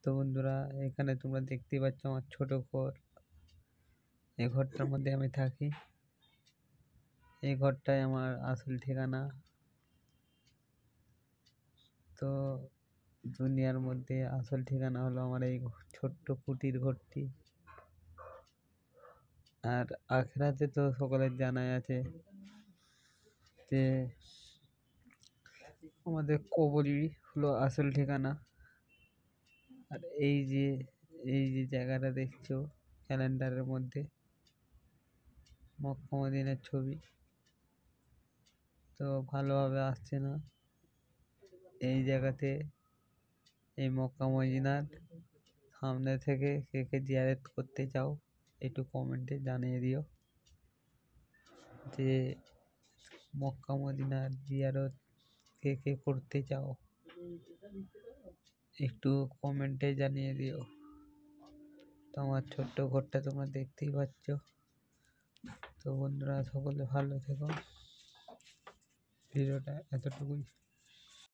তো বন্ধুরা, এখানে তোমরা দেখতেই পাচ্ছ আমার ছোট ঘর। এই ঘরটার মধ্যে আমি থাকি। এই ঘরটাই আমার আসল ঠিকানা। তো দুনিয়ার মধ্যে আসল ঠিকানা হলো আমার এই ছোট্ট কুটির ঘরটি। আর আখেরাতে তো সকলের জানাই আছে যে আমাদের কবরই হলো আসল ঠিকানা। আর এই যে জায়গাটা দেখছো ক্যালেন্ডারের মধ্যে, মক্কা মদিনার ছবি, তো ভালোভাবে আসছে না। এই জায়গাতে, এই মক্কা মদিনার সামনে থেকে কে কে জিয়ারত করতে চাও একটু কমেন্টে জানিয়ে দিও যে মক্কা মদিনার জিয়ারত কে কে করতে চাও, একটু কমেন্টে জানিয়ে দিও। তো আমার ছোট্ট ঘরটা তোমরা দেখতেই পাচ্ছ। তো বন্ধুরা, সকলে ভালো থেকো। ভিডিওটা এতটুকুই।